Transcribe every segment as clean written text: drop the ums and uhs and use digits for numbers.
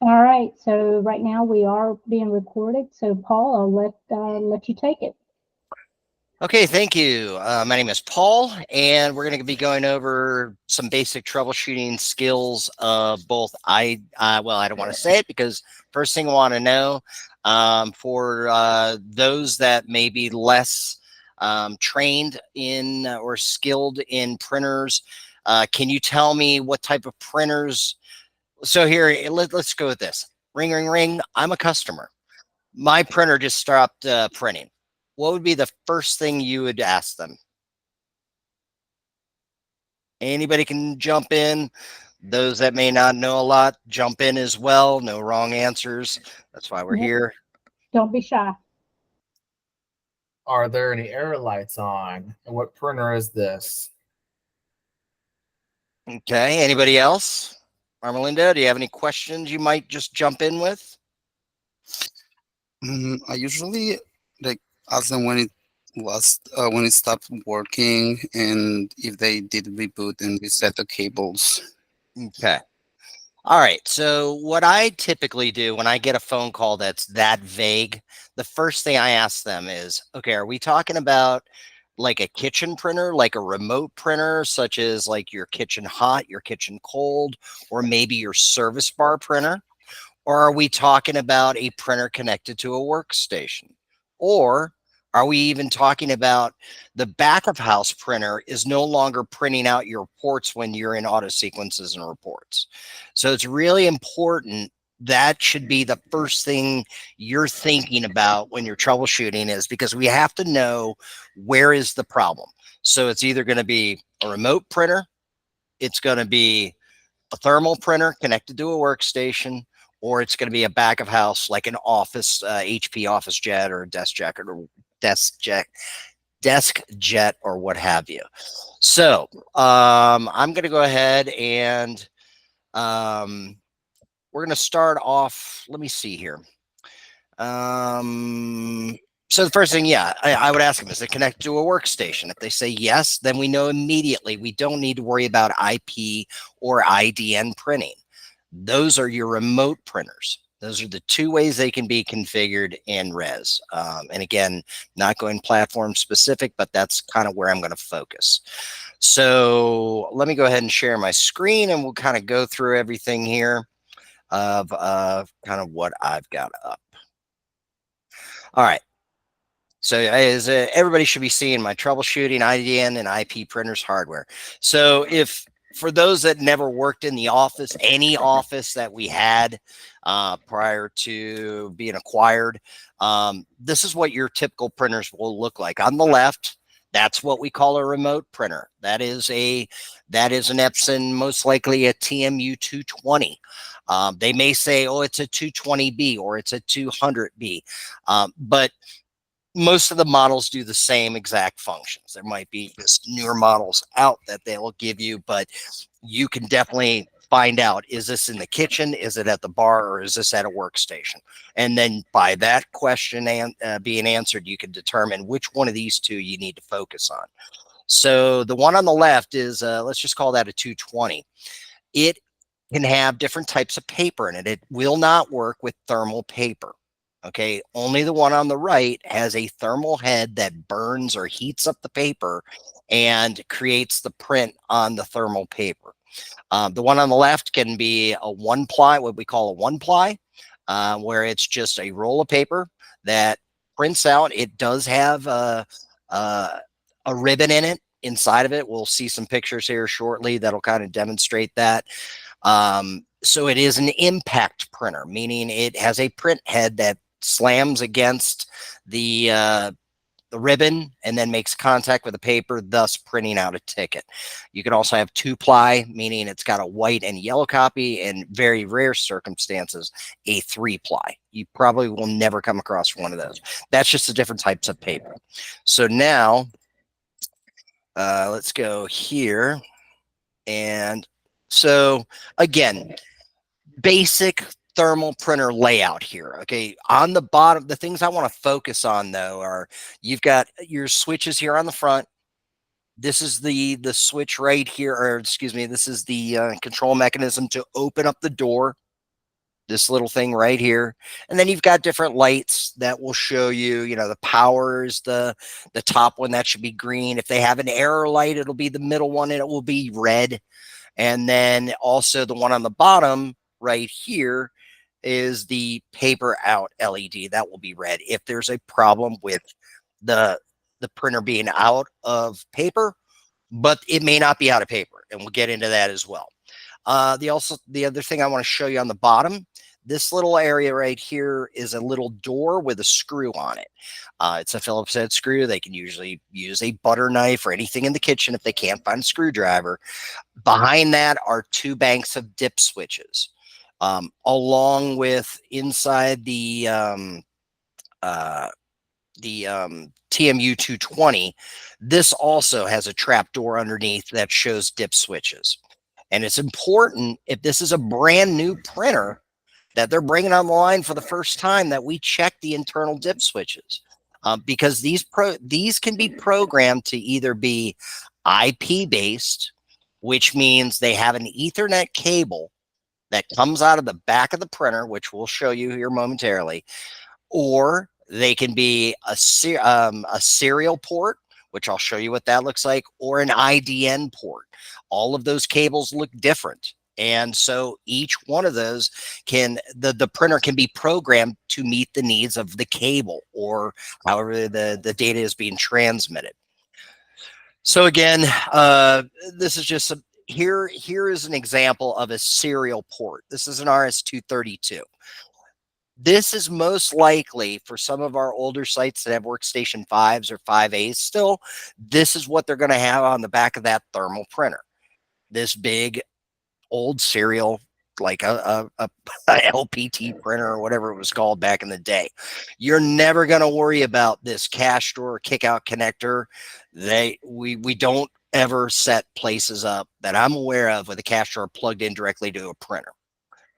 All right, so right now we are being recorded. So Paul, I'll let you take it. Okay, thank you. My name is Paul, and we're going to be going over some basic troubleshooting skills of both well, I don't want to say it because first thing I want to know for those that may be less trained in or skilled in printers, can you tell me what type of printers? So here, let's go with this. Ring, ring, ring. I'm a customer. My printer just stopped printing. What would be the first thing you would ask them? Anybody can jump in. Those that may not know a lot, jump in as well. No wrong answers. That's why we're Yep, here. don't be shy. Are there any error lights on? And what printer is this? Okay. Anybody else? Armelinda, do you have any questions you might just jump in with? I usually like ask them when it stopped working and if they did reboot and reset the cables. Okay. All right. So, what I typically do when I get a phone call that's that vague, the first thing I ask them is, okay, are we talking about like a kitchen printer, like a remote printer, such as like your kitchen hot, your kitchen cold, or maybe your service bar printer? Or are we talking about a printer connected to a workstation? Or are we even talking about the back of house printer is no longer printing out your reports when you're in auto sequences and reports? So it's really important. That should be the first thing you're thinking about when you're troubleshooting, is because we have to know where is the problem. So it's either going to be a remote printer, it's going to be a thermal printer connected to a workstation, or it's going to be a back of house like an office HP Office Jet or a desk jet, desk jet, or what have you. So I'm going to go ahead and um, we're going to start off. Let me see here. Um, so the first thing, yeah, I would ask them, is it connected to a workstation? If they say yes, then we know immediately we don't need to worry about IP or IDN printing. Those are your remote printers. Those are the two ways they can be configured in Res. And again, not going platform specific, but that's kind of where I'm going to focus. So let me go ahead and share my screen and we'll kind of go through everything here of kind of what I've got up. All right. So as everybody should be seeing my troubleshooting IDN and IP printers hardware. So if for those that never worked in the office, any office that we had prior to being acquired, this is what your typical printers will look like. On the left, that's what we call a remote printer. That is an Epson, most likely a TMU 220. They may say, oh, it's a 220B or it's a 200B, but most of the models do the same exact functions. There might be just newer models out that they will give you, but you can definitely find out, is this in the kitchen, is it at the bar, or is this at a workstation? And then by that question being answered, you can determine which one of these two you need to focus on. So the one on the left is, let's just call that a 220. It can have different types of paper in it. It will not work with thermal paper. Okay, only the one on the right has a thermal head that burns or heats up the paper and creates the print on the thermal paper. The one on the left can be a one ply, what we call a one ply, where it's just a roll of paper that prints out. It does have a ribbon in it. Inside of it, we'll see some pictures here shortly that'll kind of demonstrate that. So it is an impact printer, meaning it has a print head that slams against the ribbon and then makes contact with the paper, thus printing out a ticket. You can also have two ply, meaning it's got a white and yellow copy, and very rare circumstances, a three ply. You probably will never come across one of those. That's just the different types of paper. So now let's go here. And so again, basic thermal printer layout here. Okay, on the bottom, the things I want to focus on though are, you've got your switches here on the front. This is the switch right here, or excuse me, this is the control mechanism to open up the door. this little thing right here. And then you've got different lights that will show you, you know, the power is the top one, that should be green. If they have an error light, it'll be the middle one and it will be red. And then also the one on the bottom right here is the paper out LED. That will be red. If there's a problem with the printer being out of paper, but it may not be out of paper, and we'll get into that as well. The other thing I want to show you on the bottom, this little area right here is a little door with a screw on it. It's a Phillips head screw. They can usually use a butter knife or anything in the kitchen if they can't find a screwdriver. Behind that are 2 banks of dip switches, along with inside the TMU 220. This also has a trap door underneath that shows dip switches. And it's important, if this is a brand new printer that they're bringing on the line for the first time, that we check the internal dip switches, because these can be programmed to either be IP based, which means they have an Ethernet cable that comes out of the back of the printer, which we'll show you here momentarily, or they can be a serial port, which I'll show you what that looks like, or an IDN port. All of those cables look different. And so each one of those the printer can be programmed to meet the needs of the cable or however the data is being transmitted. So again, this is just here is an example of a serial port. This is an RS-232. This is most likely for some of our older sites that have workstation 5s or 5As still, this is what they're going to have on the back of that thermal printer. This big old serial, like a LPT printer or whatever it was called back in the day. You're never going to worry about this cache drawer kick out connector. We don't ever set places up that I'm aware of with a cache drawer plugged in directly to a printer.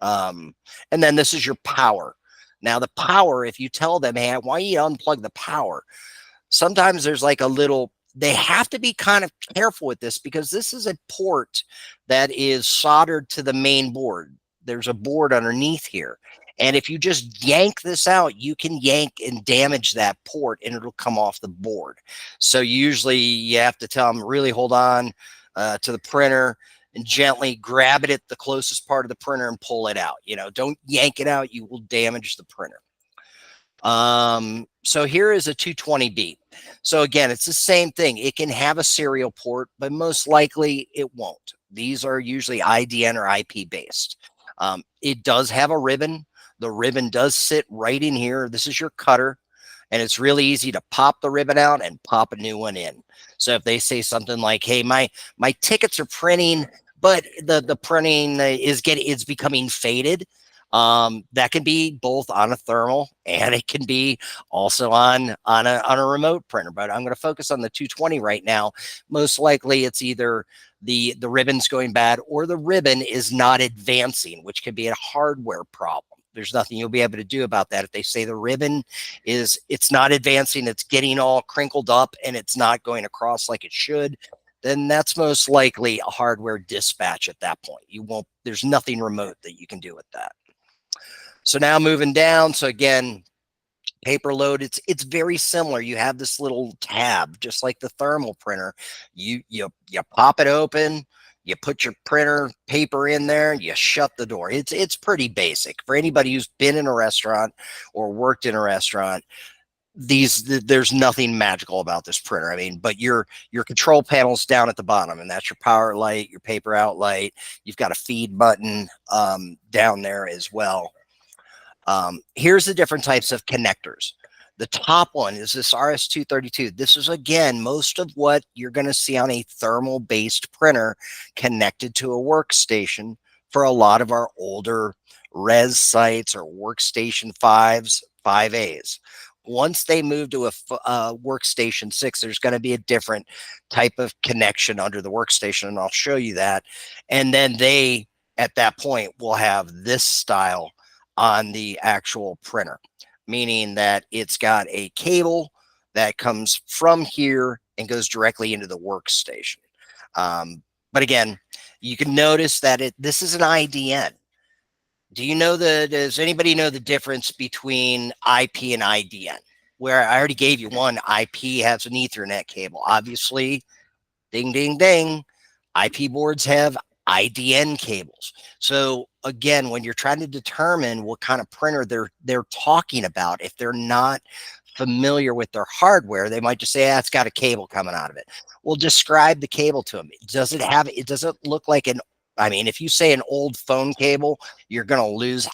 And then this is your power. Now the power, if you tell them, hey, why don't you unplug the power? Sometimes there's like a little, they have to be kind of careful with this because this is a port that is soldered to the main board. There's a board underneath here. And if you just yank this out, you can yank and damage that port and it'll come off the board. So usually you have to tell them, really hold on to the printer and gently grab it at the closest part of the printer and pull it out. You know, don't yank it out. You will damage the printer. So here is a 220B. So again, it's the same thing. It can have a serial port, but most likely it won't. These are usually IDN or IP based. It does have a ribbon. The ribbon does sit right in here. This is your cutter. And it's really easy to pop the ribbon out and pop a new one in. So if they say something like, hey, my tickets are printing, but the printing is becoming faded. That can be both on a thermal and it can be also on a remote printer. But I'm going to focus on the 220 right now. Most likely it's either the ribbon's going bad or the ribbon is not advancing, which could be a hardware problem. There's nothing you'll be able to do about that. If they say the ribbon it's not advancing, it's getting all crinkled up and it's not going across like it should, then that's most likely a hardware dispatch at that point. There's nothing remote that you can do with that. So now moving down. So again, paper load, it's very similar. You have this little tab, just like the thermal printer. You pop it open, you put your printer paper in there, you shut the door. It's pretty basic. For anybody who's been in a restaurant or worked in a restaurant, there's nothing magical about this printer. I mean, but your control panel's down at the bottom, and that's your power light, your paper out light. You've got a feed button down there as well. Here's the different types of connectors. The top one is this RS-232. This is, again, most of what you're going to see on a thermal-based printer connected to a workstation for a lot of our older res sites or workstation 5s, 5As. Once they move to a workstation 6, there's going to be a different type of connection under the workstation, and I'll show you that. And then they, at that point, will have this style on the actual printer, meaning that it's got a cable that comes from here and goes directly into the workstation. But again, you can notice that this is an IDN. Does anybody know the difference between IP and IDN? Where I already gave you one, IP has an Ethernet cable. Obviously, ding, ding, ding. IP boards have IDN cables. So again, when you're trying to determine what kind of printer they're talking about, if they're not familiar with their hardware, they might just say, it's got a cable coming out of it. Well, describe the cable to them. Does it look like I mean, if you say an old phone cable, you're going to lose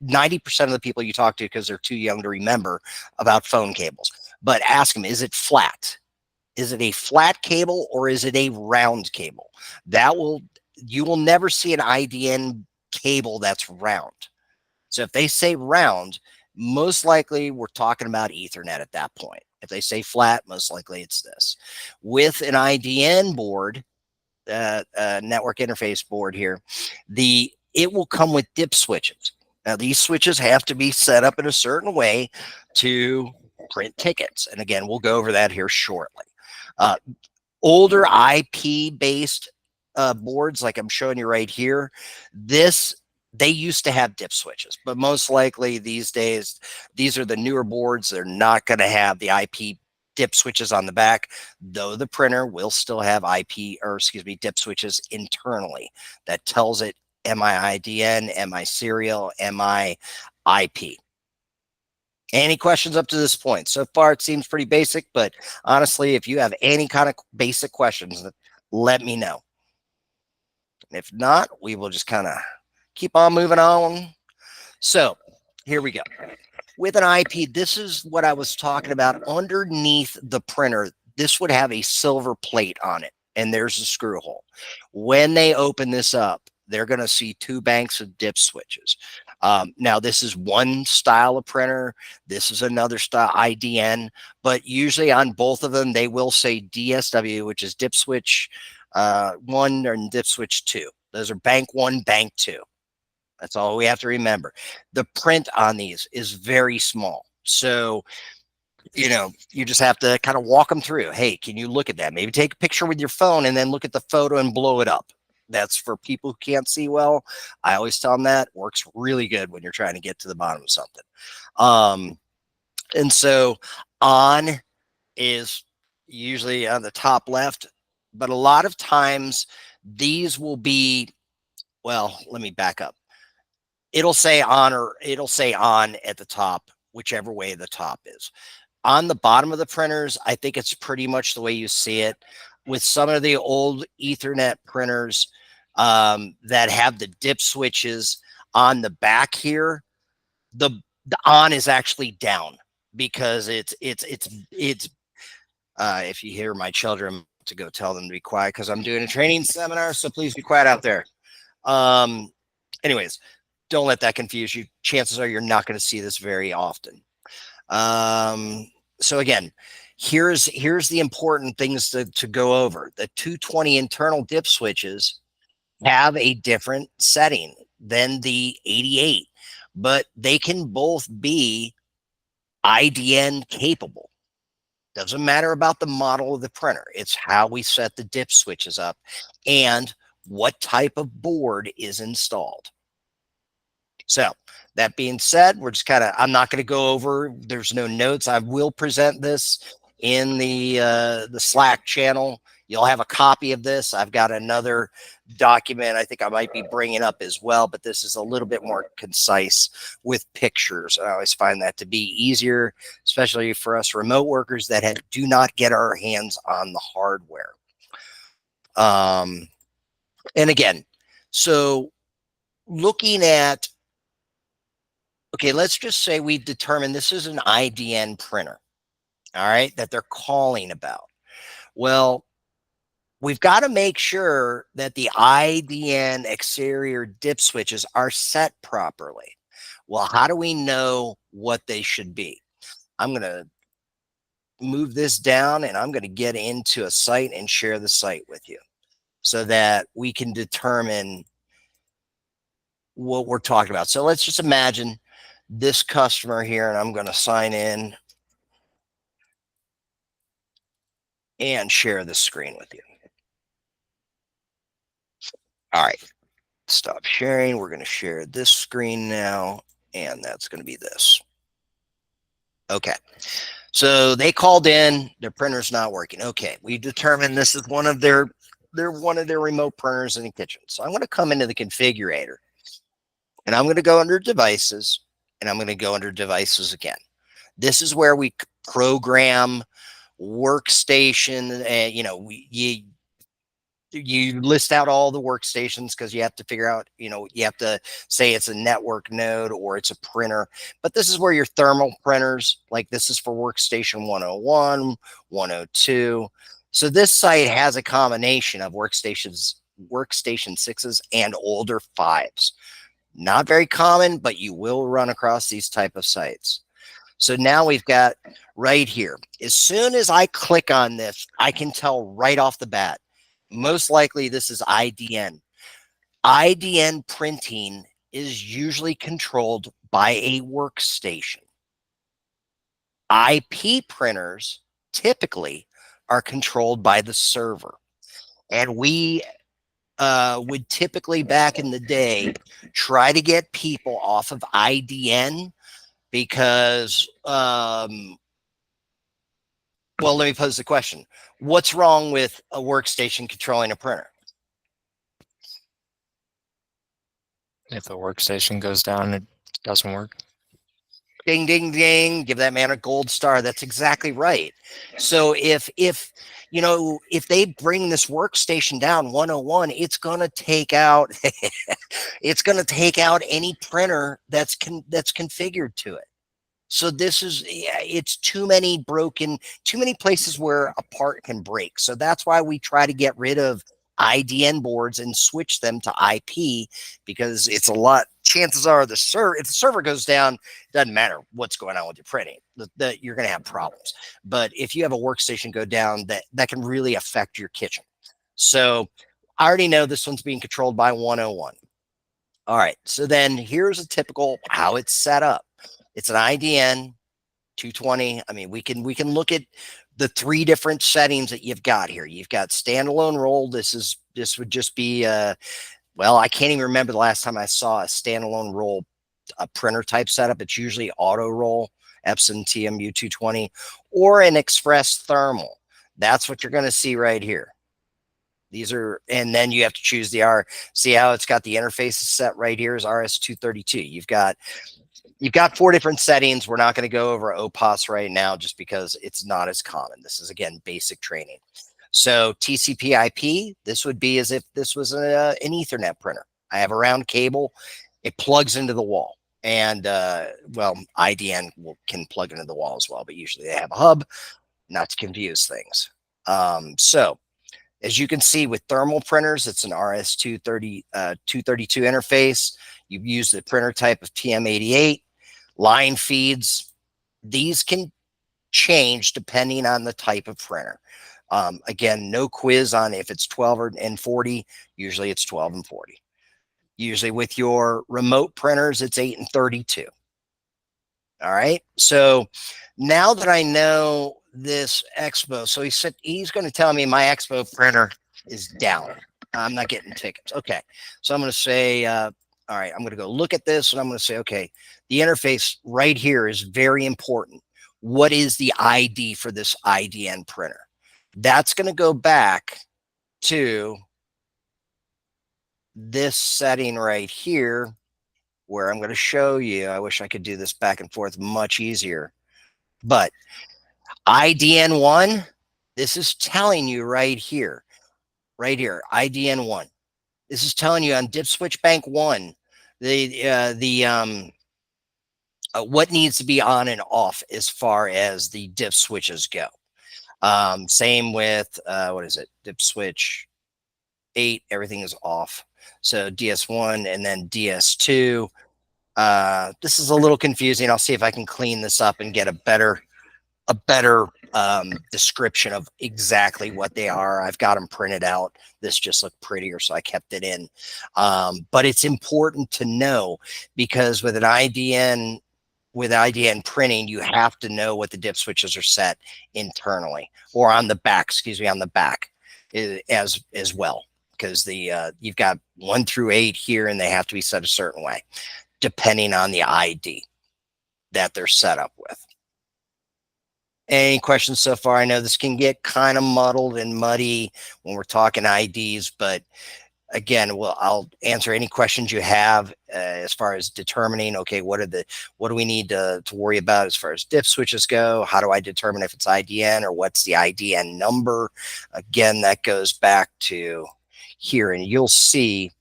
90% of the people you talk to because they're too young to remember about phone cables. But ask them, is it flat? Is it a flat cable or is it a round cable? You will never see an IDN cable that's round. So if they say round, most likely we're talking about Ethernet at that point. If they say flat, most likely it's this. With an IDN board, network interface board here, it will come with dip switches. Now these switches have to be set up in a certain way to print tickets. And again, we'll go over that here shortly. Older IP based boards, like I'm showing you right here, they used to have dip switches, but most likely these days, these are the newer boards. They're not going to have the IP dip switches on the back, though the printer will still have dip switches internally that tells it, am I IDN, am I serial, am I IP? Any questions up to this point? So far, it seems pretty basic, but honestly, if you have any kind of basic questions, let me know. If not, we will just kind of keep on moving on. So here we go. With an IP, this is what I was talking about. Underneath the printer, this would have a silver plate on it, and there's a screw hole. When they open this up, they're going to see two banks of dip switches. Now, this is one style of printer. This is another style, IDN. But usually on both of them, they will say DSW, which is dip switch 1 and dip switch 2. Those are bank 1, bank 2. That's all we have to remember. The print on these is very small. So, you just have to kind of walk them through. Hey, can you look at that? Maybe take a picture with your phone and then look at the photo and blow it up. That's for people who can't see well. I always tell them that works really good when you're trying to get to the bottom of something. And so on is usually on the top left, but a lot of times these will be, well, let me back up. It'll say on or it'll say on at the top, whichever way the top is. On the bottom of the printers, I think it's pretty much the way you see it. With some of the old Ethernet printers that have the dip switches on the back here, the on is actually down because it's if you hear my children, to go tell them to be quiet because I'm doing a training seminar, so please be quiet out there. Anyways, don't let that confuse you. Chances are you're not going to see this very often. So again, here's the important things to go over. The 220 internal dip switches have a different setting than the 88, but they can both be IDN capable. Doesn't matter about the model of the printer. It's how we set the dip switches up and what type of board is installed. So that being said, we're just I'm not going to go over, there's no notes. I will present this in the Slack channel. You'll have a copy of this. I've got another document I think I might be bringing up as well, but this is a little bit more concise with pictures. I always find that to be easier, especially for us remote workers that do not get our hands on the hardware. And again, so looking at, okay, let's just say we determined this is an IDN printer, all right, that they're calling about. Well, we've got to make sure that the IDN exterior dip switches are set properly. Well, how do we know what they should be? I'm going to move this down and I'm going to get into a site and share the site with you so that we can determine what we're talking about. So let's just imagine this customer here, and I'm going to sign in and share the screen with you. All right. stop sharing. We're going to share this screen now, and that's going to be this. Okay. So they called in, their printer's not working. Okay, we determined this is one of their remote printers in the kitchen. So I'm going to come into the configurator, and I'm going to go under devices, and I'm going to go under devices again. This is where we program workstation, and you list out all the workstations because you have to figure out, you have to say it's a network node or it's a printer. But this is where your thermal printers, like this is for workstation 101, 102. So this site has a combination of workstation 6s and older 5s. Not very common, but you will run across these type of sites. So now we've got right here. As soon as I click on this, I can tell right off the bat, most likely this is IDN. IDN printing is usually controlled by a workstation. IP printers typically are controlled by the server. And we would typically back in the day try to get people off of IDN because, well, let me pose the question. What's wrong with a workstation controlling a printer? If the workstation goes down, it doesn't work. Ding, ding, ding. Give that man a gold star. That's exactly right. So if they bring this workstation down 101, it's going to take out it's going to take out any printer that's configured to it. So this is, it's too many places where a part can break. So that's why we try to get rid of IDN boards and switch them to IP, because it's a lot, chances are if the server goes down, doesn't matter what's going on with your printing, that you're going to have problems. But if you have a workstation go down, that can really affect your kitchen. So I already know this one's being controlled by 101. All right, so then here's a typical how it's set up. It's an IDN 220. I mean, we can look at the 3 different settings that you've got here. You've got standalone roll. This would just be well, I can't even remember the last time I saw a standalone roll, a printer type setup. It's usually auto roll, Epson TMU 220, or an express thermal. That's what you're going to see right here. These are, and then you have to choose the see how it's got the interfaces set right here is RS232. You've got 4 different settings. We're not going to go over OPOS right now just because it's not as common. This is, again, basic training. So TCP IP, this would be as if this was an Ethernet printer. I have a round cable. It plugs into the wall. And, well, IDN can plug into the wall as well, but usually they have a hub, not to confuse things. So as you can see with thermal printers, it's an RS232 interface. You use the printer type of TM88. Line feeds, these can change depending on the type of printer. Again, no quiz on if it's 12 and 40. Usually it's 12 and 40. Usually with your remote printers, it's 8 and 32. All right. So now that I know this Expo, so he said he's going to tell me my Expo printer is down. I'm not getting tickets. Okay. So I'm going to say, all right, I'm going to go look at this and I'm going to say, okay, the interface right here is very important. What is the ID for this IDN printer? That's going to go back to this setting right here where I'm going to show you. I wish I could do this back and forth much easier, but IDN1, this is telling you right here, IDN1. This is telling you on dip switch bank 1, what needs to be on and off as far as the dip switches go. Same with, what is it? Dip switch 8, everything is off. So DS1 and then DS2. This is a little confusing. I'll see if I can clean this up and get a better description of exactly what they are. I've got them printed out. This just looked prettier, so I kept it in. But it's important to know, because with an IDN, with IDN printing, you have to know what the dip switches are set internally, or on the back, excuse me, on the back as well. because the you've got 1 through 8 here, and they have to be set a certain way, depending on the ID that they're set up with. Any questions so far? I know this can get kind of muddled and muddy when we're talking IDs, but again, I'll answer any questions you have as far as determining, okay, what do we need to worry about as far as dip switches go? How do I determine if it's IDN or what's the IDN number? Again, that goes back to here, and you'll see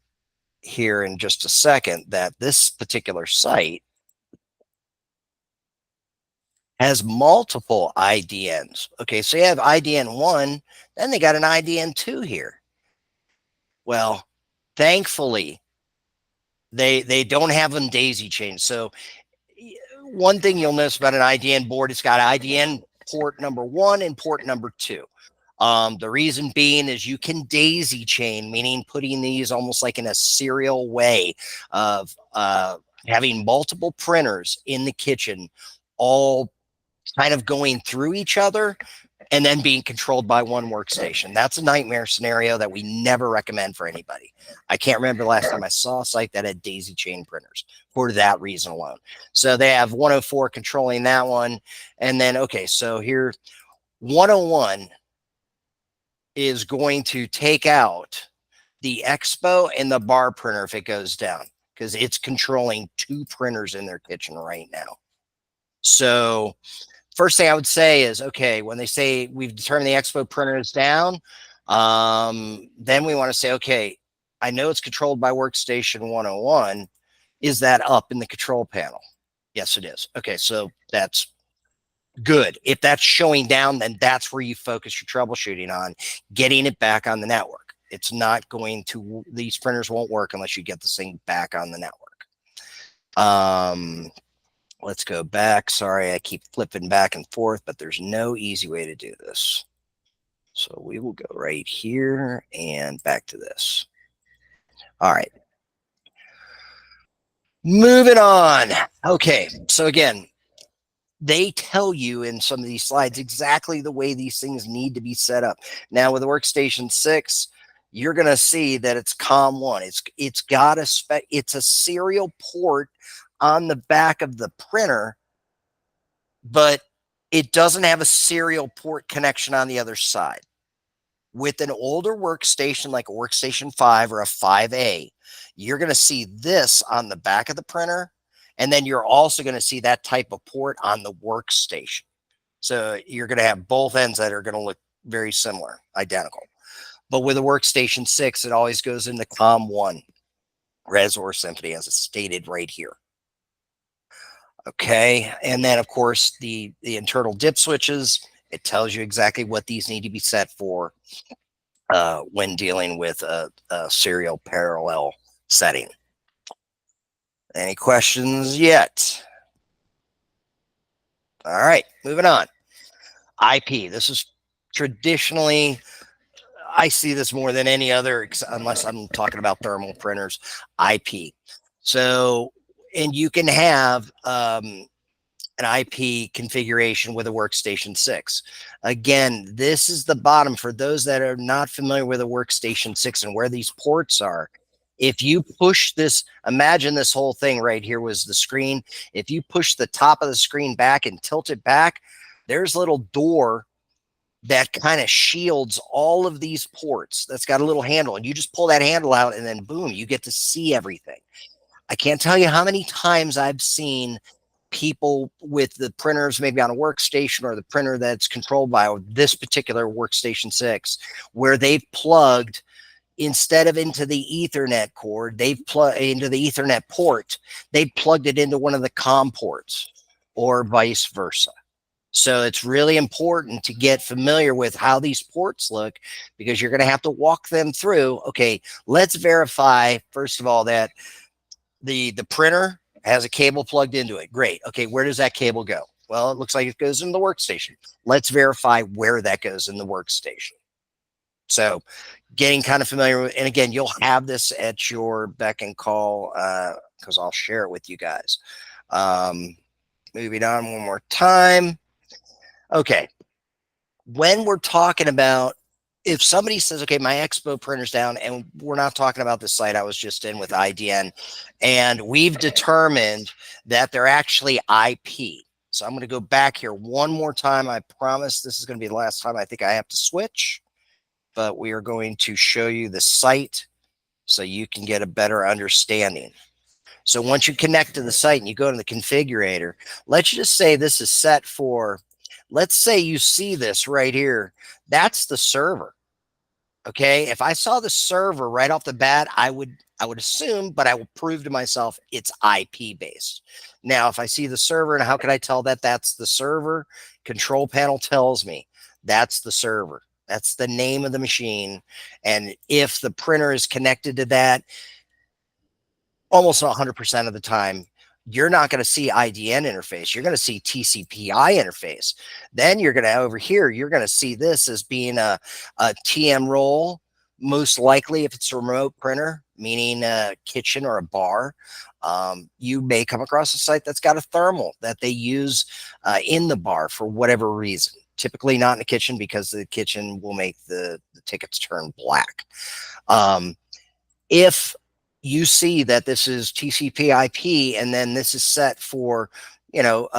here in just a second that this particular site has multiple IDNs. Okay, so you have IDN 1, then they got an IDN 2 here. Well, thankfully, they don't have them daisy chained. So one thing you'll notice about an IDN board, it's got IDN port number 1 and port number 2. The reason being is you can daisy chain, meaning putting these almost like in a serial way of having multiple printers in the kitchen, all kind of going through each other and then being controlled by one workstation. That's a nightmare scenario that we never recommend for anybody. I can't remember the last time I saw a site that had daisy chain printers for that reason alone. So they have 104 controlling that one. And then, okay, so here 101 is going to take out the Expo and the bar printer if it goes down, because it's controlling 2 printers in their kitchen right now. So first thing I would say is, okay, when they say we've determined the Expo printer is down, then we want to say, okay, I know it's controlled by workstation 101. Is that up in the control panel? Yes, it is. Okay, so that's good. If that's showing down, then that's where you focus your troubleshooting on getting it back on the network. It's not going to, these printers won't work unless you get this thing back on the network. Let's go back. Sorry, I keep flipping back and forth, but there's no easy way to do this. So we will go right here and back to this. All right. Moving on. Okay, so again, they tell you in some of these slides exactly the way these things need to be set up. Now with the workstation 6, you're going to see that it's COM1. It's got it's a serial port on the back of the printer, but it doesn't have a serial port connection on the other side. With an older workstation like a workstation 5 or a 5A, you're going to see this on the back of the printer, and then you're also going to see that type of port on the workstation. So you're going to have both ends that are going to look very similar, identical. But with a workstation 6, it always goes into COM1, Res or Symphony, as it's stated right here. Okay, and then of course the internal dip switches, it tells you exactly what these need to be set for when dealing with a serial parallel setting. Any questions yet? All right, moving on. IP. This is traditionally, I see this more than any other, unless I'm talking about thermal printers, IP. So, and you can have an IP configuration with a workstation 6. Again, this is the bottom for those that are not familiar with a workstation 6 and where these ports are. If you push this, imagine this whole thing right here was the screen. If you push the top of the screen back and tilt it back, there's a little door that kind of shields all of these ports. That's got a little handle, and you just pull that handle out and then boom, you get to see everything. I can't tell you how many times I've seen people with the printers maybe on a workstation or the printer that's controlled by this particular workstation 6, where they've plugged, instead of into the Ethernet cord, they've plugged into the Ethernet port, they've plugged it into one of the COM ports or vice versa. So it's really important to get familiar with how these ports look, because you're going to have to walk them through. Okay, let's verify, first of all, that the printer has a cable plugged into it. Great. Okay, where does that cable go? Well, it looks like it goes in the workstation. Let's verify where that goes in the workstation. So getting kind of familiar with, and again, you'll have this at your beck and call, because I'll share it with you guys. Moving on one more time. Okay. When we're talking about if somebody says, okay, my Expo printer's down, and we're not talking about the site I was just in with IDN, and we've determined that they're actually IP. So I'm going to go back here one more time. I promise this is going to be the last time I think I have to switch, but we are going to show you the site so you can get a better understanding. So once you connect to the site and you go to the configurator, let's just say this is set for, let's say you see this right here. That's the server. Okay. If I saw the server right off the bat, I would assume, but I will prove to myself it's IP based. Now, if I see the server, and how can I tell that that's the server? Control panel tells me that's the server. That's the name of the machine. And if the printer is connected to that, almost 100% of the time, you're not going to see IDN interface. You're going to see TCP/I interface. Then you're going to, over here, you're going to see this as being a TM role, most likely if it's a remote printer, meaning a kitchen or a bar. You may come across a site that's got a thermal that they use in the bar for whatever reason. Typically not in the kitchen, because the kitchen will make the tickets turn black. If you see that this is TCP/IP, and then this is set for, you know,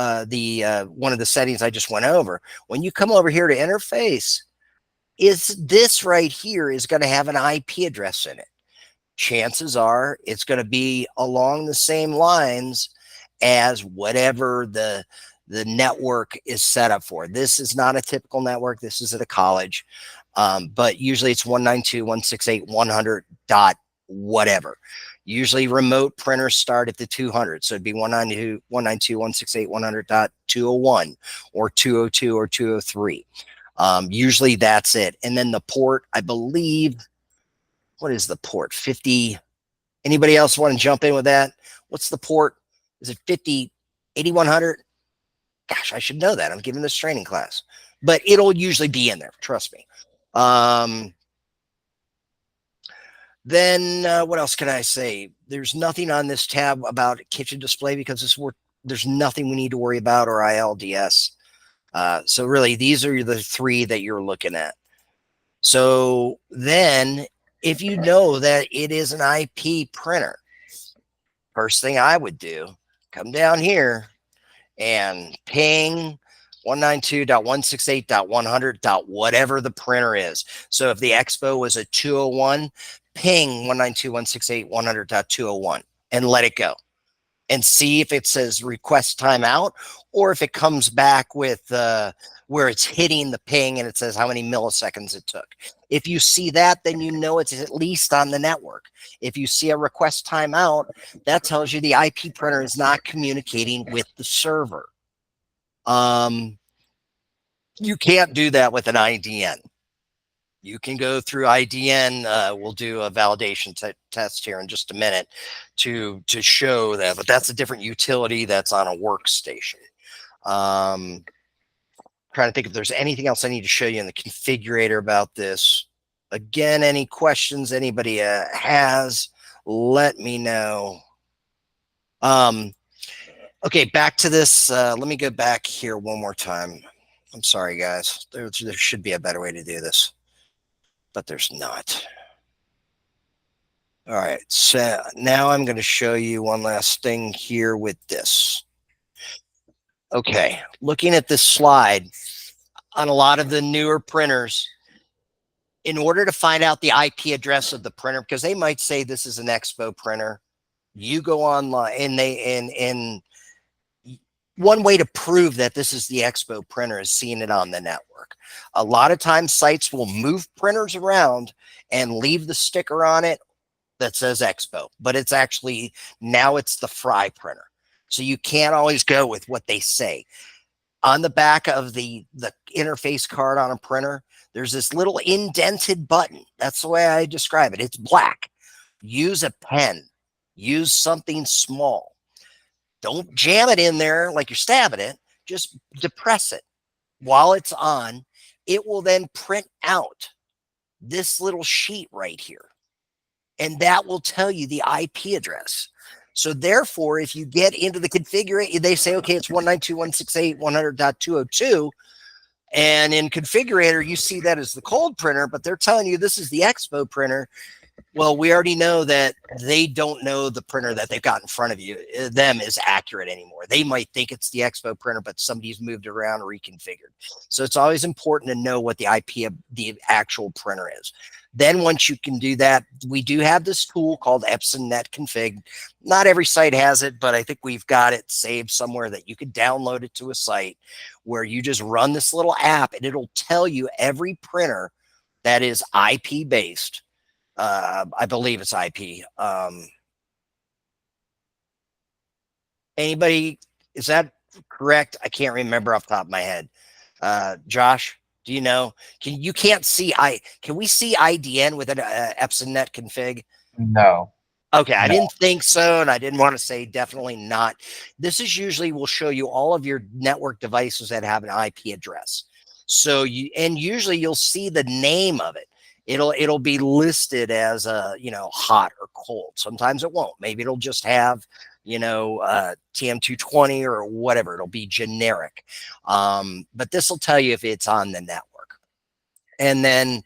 one of the settings I just went over. When you come over here to interface, is this right here is going to have an IP address in it. Chances are it's going to be along the same lines as whatever the network is set up for. This is not a typical network. This is at a college, but usually it's 192.168.100 dot whatever. Usually remote printers start at the 200. So it'd be 192.168.100.201 or 202 or 203. Usually that's it. And then the port, I believe, what is the port? 50. Anybody else want to jump in with that? What's the port? Is it 50, 8100? Gosh, I should know that. I'm giving this training class, but it'll usually be in there. Trust me. Then what else can I say? There's nothing on this tab about kitchen display, because there's nothing we need to worry about, or ILDS. So really, these are the three that you're looking at. So then, if you know that it is an IP printer, first thing I would do, come down here and ping 192.168.100. Whatever the printer is. So if the Expo was a 201, ping 192.168.100.201 and let it go, and see if it says request timeout, or if it comes back with where it's hitting the ping and it says how many milliseconds it took. If you see that, then you know it's at least on the network. If you see a request timeout, that tells you the IP printer is not communicating with the server. You can't do that with an IDN. You can go through IDN. We'll do a validation test here in just a minute to show that, but that's a different utility that's on a workstation. Trying to think if there's anything else I need to show you in the configurator about this. Again, any questions anybody has, let me know. Okay, back to this. Let me go back here one more time. I'm sorry, guys. There should be a better way to do this, but there's not. All right, so now I'm going to show you one last thing here with this. Okay, looking at this slide, on a lot of the newer printers, in order to find out the IP address of the printer, because they might say this is an Expo printer, you go online, and one way to prove that this is the Expo printer is seeing it on the network. A lot of times sites will move printers around and leave the sticker on it that says Expo, but it's actually, now it's the Fry printer. So you can't always go with what they say. On the back of the interface card on a printer, there's this little indented button. That's the way I describe it. It's black. Use a pen. Use something small. Don't jam it in there like you're stabbing it. Just depress it while it's on. It will then print out this little sheet right here. And that will tell you the IP address. So therefore, if you get into the configuration, they say, okay, it's 192.168.100.202. And in configurator, you see that as the cold printer, but they're telling you this is the expo printer. Well, we already know that they don't know the printer that they've got in front of you, them is accurate anymore. They might think it's the expo printer, but somebody's moved it around or reconfigured. So it's always important to know what the IP of the actual printer is. Then once you can do that, we do have this tool called Epson Net Config. Not every site has it, but I think we've got it saved somewhere that you could download it to a site where you just run this little app and it'll tell you every printer that is IP based. I believe it's IP. Anybody, is that correct? I can't remember off the top of my head. Josh, do you know? Can we see IDN with an Epson Net config? No. Okay, I No. didn't think so, and I didn't want to say definitely not. This is usually will show you all of your network devices that have an IP address. So usually you'll see the name of it. It'll be listed as hot or cold. Sometimes it won't. Maybe it'll just have TM220 or whatever. It'll be generic. But this will tell you if it's on the network. And then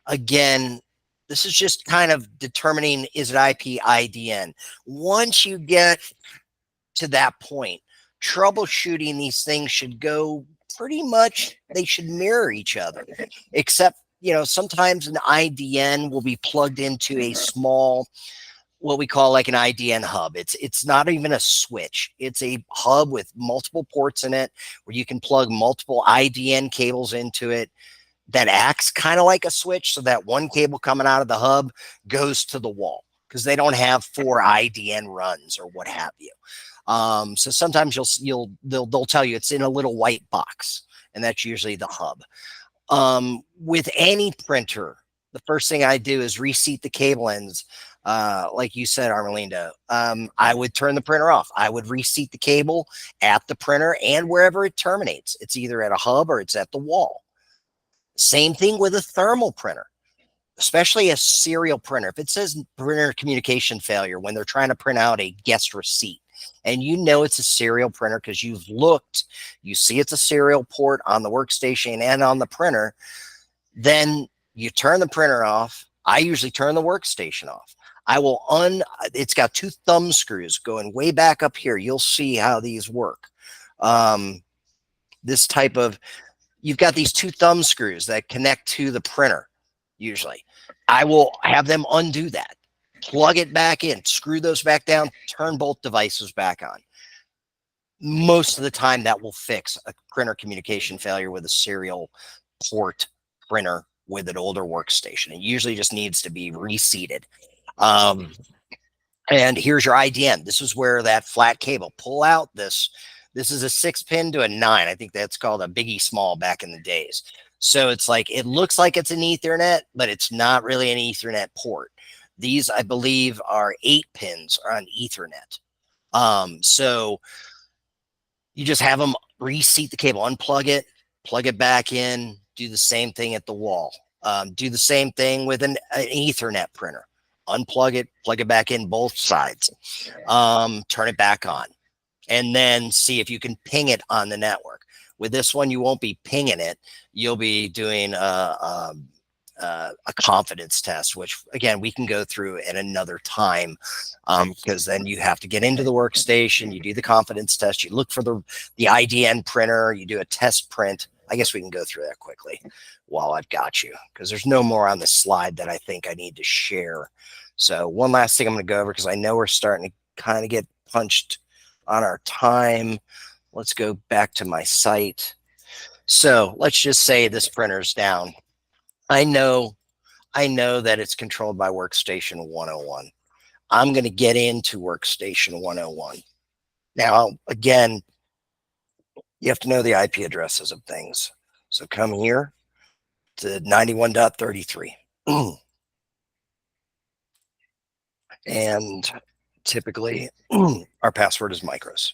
again, this is just kind of determining, is it IP IDN? Once you get to that point, troubleshooting these things should go pretty much, they should mirror each other, except, sometimes an IDN will be plugged into a small, what we call like an IDN hub. It's not even a switch. It's a hub with multiple ports in it where you can plug multiple IDN cables into it. That acts kind of like a switch, so that one cable coming out of the hub goes to the wall because they don't have 4 IDN runs or what have you. So sometimes they'll tell you it's in a little white box, and that's usually the hub. With any printer, the first thing I do is reseat the cable ends. Like you said, Armelinda, I would turn the printer off. I would reseat the cable at the printer and wherever it terminates. It's either at a hub or it's at the wall. Same thing with a thermal printer, especially a serial printer. If it says printer communication failure when they're trying to print out a guest receipt, and it's a serial printer because you've looked, you see it's a serial port on the workstation and on the printer, then you turn the printer off. I usually turn the workstation off. It's got 2 thumb screws going way back up here. You'll see how these work. You've got these 2 thumb screws that connect to the printer. Usually I will have them undo that, plug it back in, screw those back down, turn both devices back on. Most of the time that will fix a printer communication failure with a serial port printer with an older workstation. It usually just needs to be reseated. And here's your IDN. This is where that flat cable, pull out this is a 6-pin to a 9. I think that's called a biggie small back in the days. So it's like, it looks like it's an Ethernet, but it's not really an Ethernet port. These, I believe, are 8 pins on Ethernet. So you just have them reseat the cable, unplug it, plug it back in, do the same thing at the wall. Do the same thing with an Ethernet printer. Unplug it, plug it back in both sides. Turn it back on. And then see if you can ping it on the network. With this one, you won't be pinging it. You'll be doing a confidence test, which again, we can go through at another time, because then you have to get into the workstation, you do the confidence test, you look for the IDN printer, you do a test print. I guess we can go through that quickly while I've got you, because there's no more on the slide that I think I need to share. So one last thing I'm going to go over, because I know we're starting to kind of get punched on our time. Let's go back to my site. So let's just say this printer's down. I know that it's controlled by Workstation 101. I'm going to get into Workstation 101. Now, again, you have to know the IP addresses of things. So come here to 91.33. And typically our password is micros.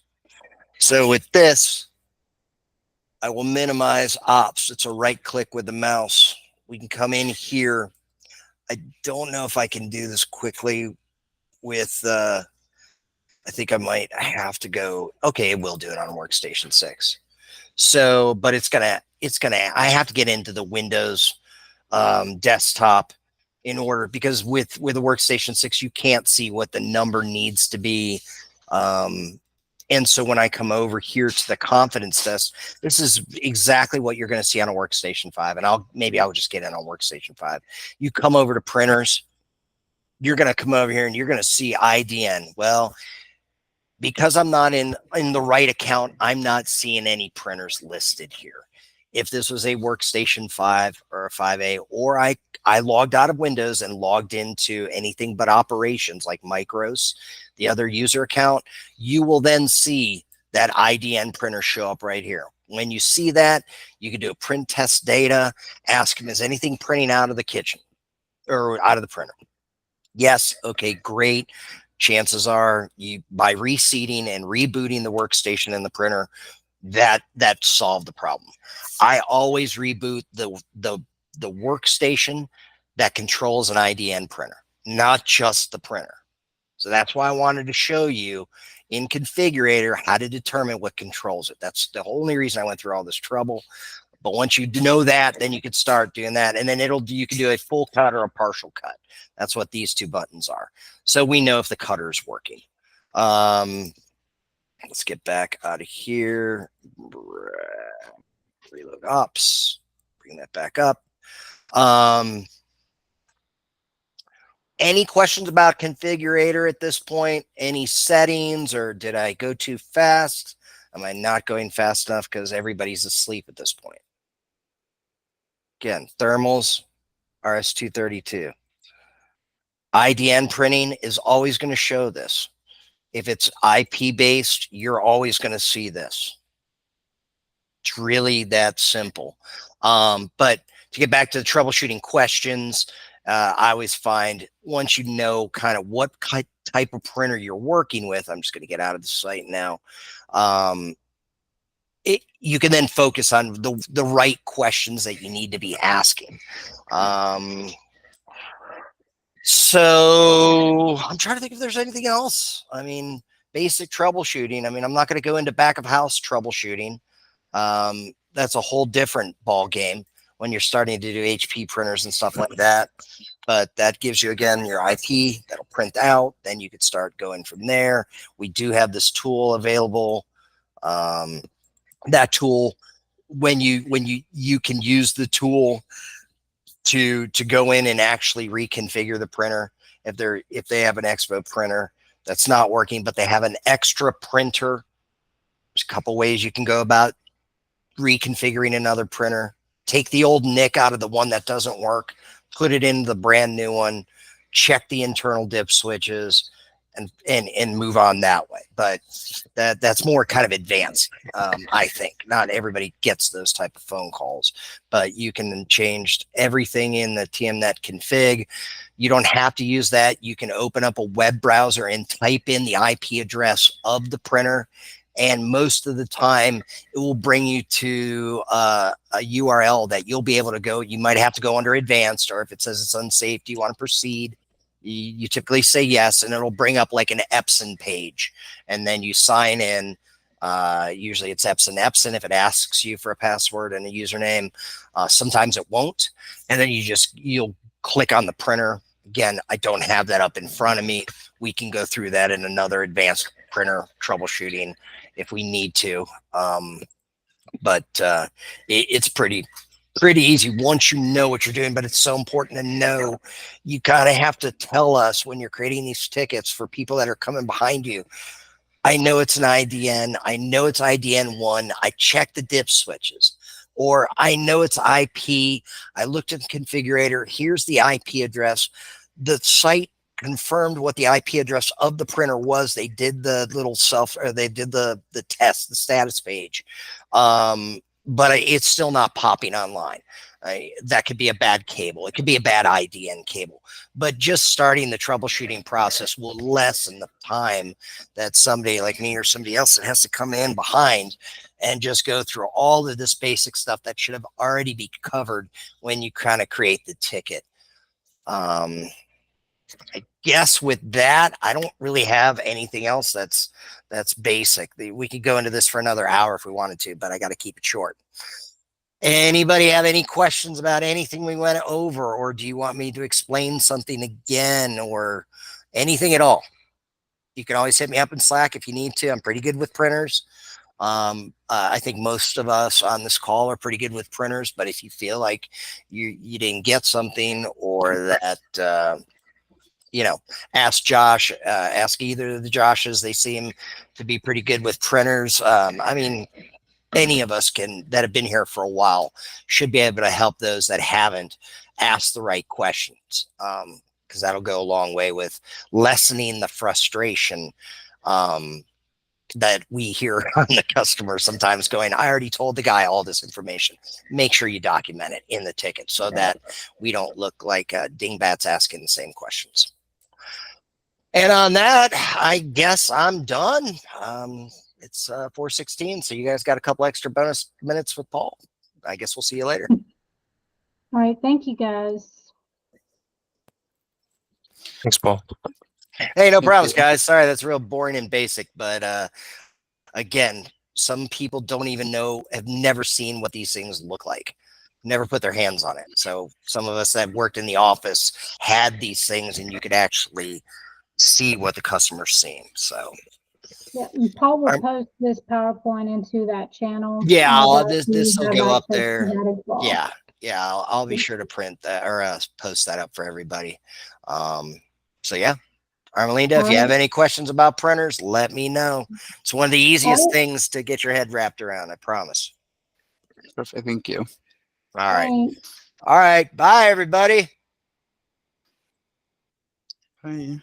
So with this, I will minimize ops. It's a right click with the mouse. We can come in here. I don't know if I can do this quickly with, I think I might have to go. Okay, we'll do it on Workstation 6. So, but it's I have to get into the Windows desktop in order, because with a workstation 6, you can't see what the number needs to be. And so when I come over here to the confidence test, this is exactly what you're going to see on a workstation 5. And I'll just get in on workstation 5. You come over to printers, you're going to come over here and you're going to see IDN. Well, because I'm not in the right account, I'm not seeing any printers listed here. If this was a workstation 5 or a 5A, or I logged out of Windows and logged into anything but operations like Micros, the other user account, you will then see that IDN printer show up right here. When you see that, you can do a print test data, ask them, is anything printing out of the kitchen or out of the printer? Yes. Okay, great. Chances are you, by reseating and rebooting the workstation and the printer, that solved the problem. I always reboot the workstation that controls an IDN printer, not just the printer. So that's why I wanted to show you in Configurator how to determine what controls it. That's the only reason I went through all this trouble. But once you know that, then you can start doing that, and then you can do a full cut or a partial cut. That's what these two buttons are. So we know if the cutter is working. Let's get back out of here. Reload ops. Bring that back up. Any questions about Configurator at this point? Any settings, or did I go too fast? Am I not going fast enough because everybody's asleep at this point? Again, thermals, RS-232. IDN printing is always going to show this. If it's IP based, you're always going to see this. It's really that simple. But to get back to the troubleshooting questions, I always find once you know kind of what type of printer you're working with, I'm just going to get out of the site now. You can then focus on the right questions that you need to be asking. So I'm trying to think if there's anything else. I mean, basic troubleshooting. I mean, I'm not going to go into back of house troubleshooting. That's a whole different ball game when you're starting to do HP printers and stuff like that. But that gives you, again, your IP that'll print out. Then you could start going from there. We do have this tool available. That tool, when you can use the tool to go in and actually reconfigure the printer. If they have an Expo printer that's not working, but they have an extra printer, there's a couple ways you can go about reconfiguring another printer. Take the old NIC out of the one that doesn't work, put it in the brand new one, check the internal dip switches, and move on that way. But that's more kind of advanced. I think not everybody gets those type of phone calls, but you can change everything in the TMNet config. You don't have to use that. You can open up a web browser and type in the IP address of the printer, and most of the time it will bring you to a URL that you'll be able to go. You might have to go under advanced, or if it says it's unsafe, do you want to proceed? You typically say yes, and it'll bring up like an Epson page, and then you sign in. Usually it's Epson if it asks you for a password and a username. Sometimes it won't, and then you'll click on the printer. Again, I don't have that up in front of me. We can go through that in another advanced printer troubleshooting if we need to. But it's pretty easy once you know what you're doing. But it's so important to know. You kind of have to tell us when you're creating these tickets for people that are coming behind you. I know it's an IDN. I know it's IDN1. I checked the dip switches. Or I know it's IP. I looked at the configurator. Here's the IP address. The site confirmed what the IP address of the printer was. They did the little they did the test, the status page. But it's still not popping online. That could be a bad cable. It could be a bad IDN cable. But just starting the troubleshooting process will lessen the time that somebody like me or somebody else that has to come in behind and just go through all of this basic stuff that should have already be covered when you kind of create the ticket. I guess with that, I don't really have anything else that's basic. We could go into this for another hour if we wanted to, but I got to keep it short. Anybody have any questions about anything we went over, or do you want me to explain something again, or anything at all? You can always hit me up in Slack if you need to. I'm pretty good with printers. I think most of us on this call are pretty good with printers, but if you feel like you didn't get something, or that ask Josh, ask either of the Joshes. They seem to be pretty good with printers. I mean, any of us that have been here for a while should be able to help those that haven't ask the right questions, because that'll go a long way with lessening the frustration that we hear on the customer sometimes going, I already told the guy all this information. Make sure you document it in the ticket so that we don't look like dingbats asking the same questions. And on that, I guess I'm done. It's 4:16, so you guys got a couple extra bonus minutes with Paul. I guess we'll see you later. All right. Thank you, guys. Thanks, Paul. Hey, no Thank problems, you. guys. Sorry, that's real boring and basic, but again, some people don't even know, have never seen what these things look like, never put their hands on it. So some of us that worked in the office had these things, and you could actually see what the customer's seeing. So Yeah, and Paul will I'm- post this PowerPoint into that channel. yeah, that this you will have go up access to there. that as well. Yeah, I'll be sure to print that, or post that up for everybody. So yeah, Armelinda, if you have any questions about printers, let me know. It's one of the easiest things to get your head wrapped around, I promise. Perfect. Thank you. All right. Thanks. All right. Bye, everybody. Bye.